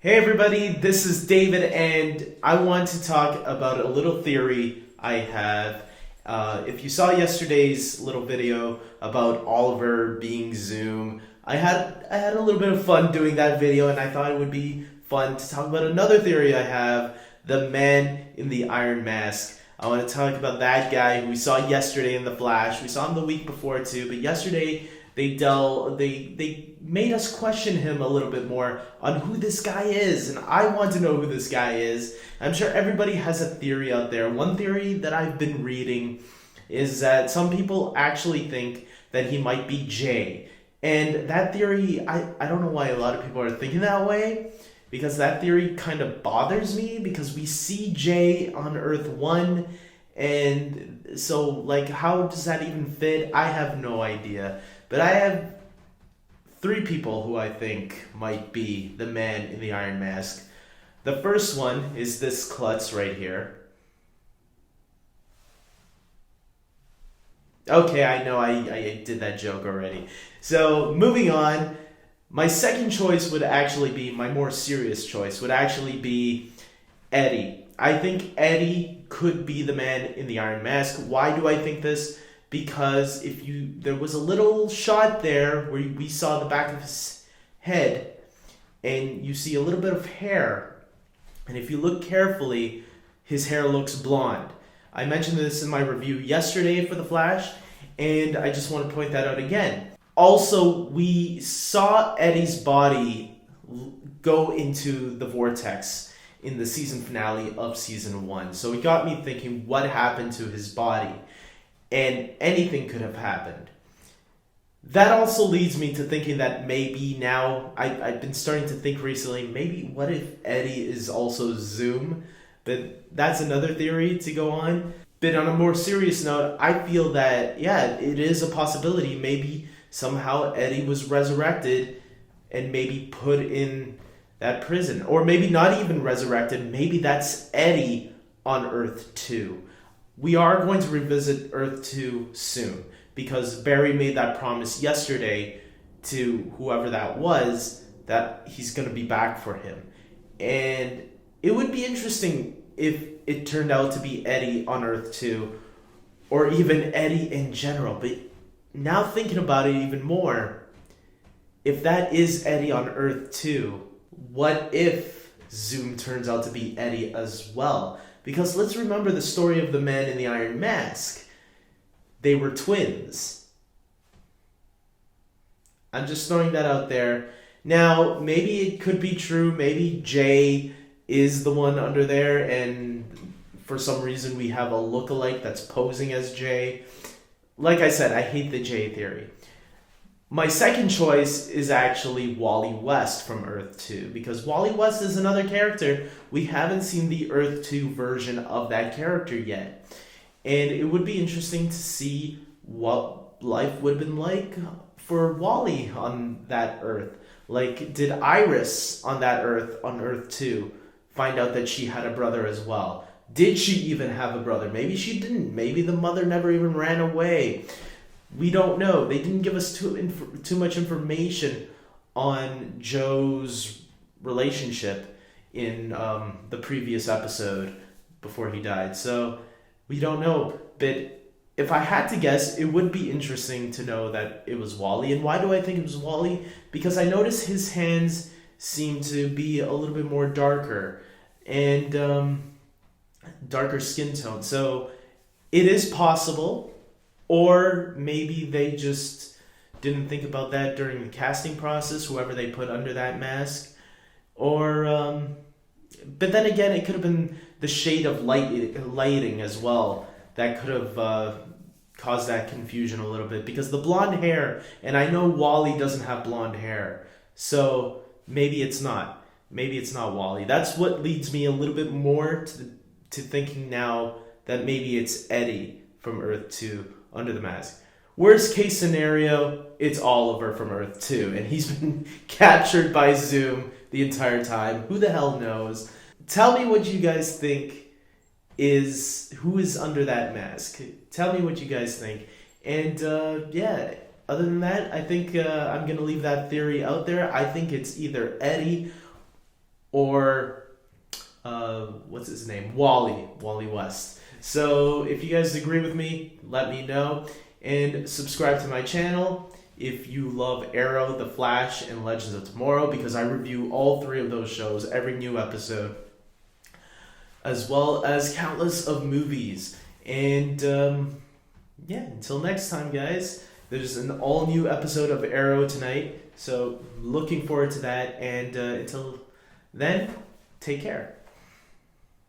Hey everybody, this is David, and I want to talk about a little theory I have. If you saw yesterday's little video about Oliver being Zoom, I had a little bit of fun doing that video, and I thought it would be fun to talk about another theory I have: the Man in the Iron Mask. I want to talk about that guy who we saw yesterday in The Flash. We saw him the week before too, but yesterday they made us question him a little bit more on who this guy is, and I want to know who this guy is. I'm sure everybody has a theory out there. One theory that I've been reading is that some people actually think that he might be Jay. And that theory, I don't know why a lot of people are thinking that way, because that theory kind of bothers me, because we see Jay on Earth 1, and so, like, how does that even fit? I have no idea. But I have three people who I think might be the Man in the Iron Mask. The first one is this klutz right here. Okay, I know I did that joke already. So, moving on, my second choice would actually be, my more serious choice, would actually be Eddie. I think Eddie could be the Man in the Iron Mask. Why do I think this? Because there was a little shot there where we saw the back of his head, and you see a little bit of hair. And if you look carefully, his hair looks blonde. I mentioned this in my review yesterday for The Flash, and I just want to point that out again. Also, we saw Eddie's body go into the vortex in the season finale of season 1. So it got me thinking, what happened to his body? And anything could have happened. That also leads me to thinking that maybe now, I've been starting to think recently, maybe what if Eddie is also Zoom? But that's another theory to go on. But on a more serious note, I feel that, yeah, it is a possibility. Maybe somehow Eddie was resurrected and maybe put in that prison. Or maybe not even resurrected. Maybe that's Eddie on Earth 2. We are going to revisit Earth 2 soon, because Barry made that promise yesterday to whoever that was, that he's going to be back for him. And it would be interesting if it turned out to be Eddie on Earth 2, or even Eddie in general. But now thinking about it even more, if that is Eddie on Earth 2, what if Zoom turns out to be Eddie as well? Because let's remember the story of the Man in the Iron Mask. They were twins. I'm just throwing that out there. Now, maybe it could be true. Maybe Jay is the one under there, and for some reason we have a lookalike that's posing as Jay. Like I said, I hate the Jay theory. My second choice is actually Wally West from Earth 2, because Wally West is another character. We haven't seen the Earth 2 version of that character yet. And it would be interesting to see what life would have been like for Wally on that Earth. Like, did Iris on that Earth, on Earth 2, find out that she had a brother as well? Did she even have a brother? Maybe she didn't. Maybe the mother never even ran away. We don't know. They didn't give us too much information on Joe's relationship in the previous episode before he died. So we don't know. But if I had to guess, it would be interesting to know that it was Wally. And why do I think it was Wally? Because I noticed his hands seem to be a little bit more darker and darker skin tone. So it is possible. Or maybe they just didn't think about that during the casting process, whoever they put under that mask. Or, but then again, it could have been the shade of lighting as well that could have caused that confusion a little bit. Because the blonde hair, and I know Wally doesn't have blonde hair, so maybe it's not. Maybe it's not Wally. That's what leads me a little bit more to thinking now that maybe it's Eddie from Earth 2 under the mask. Worst case scenario, it's Oliver from Earth 2, and he's been captured by Zoom the entire time. Who the hell knows? Tell me what you guys think who is under that mask. Tell me what you guys think. And yeah, other than that, I think I'm going to leave that theory out there. I think it's either Eddie or what's his name? Wally West. So if you guys agree with me, let me know. And subscribe to my channel if you love Arrow, The Flash, and Legends of Tomorrow, because I review all three of those shows, every new episode, as well as countless of movies. And until next time, guys, there's an all new episode of Arrow tonight, so looking forward to that. And until then, take care.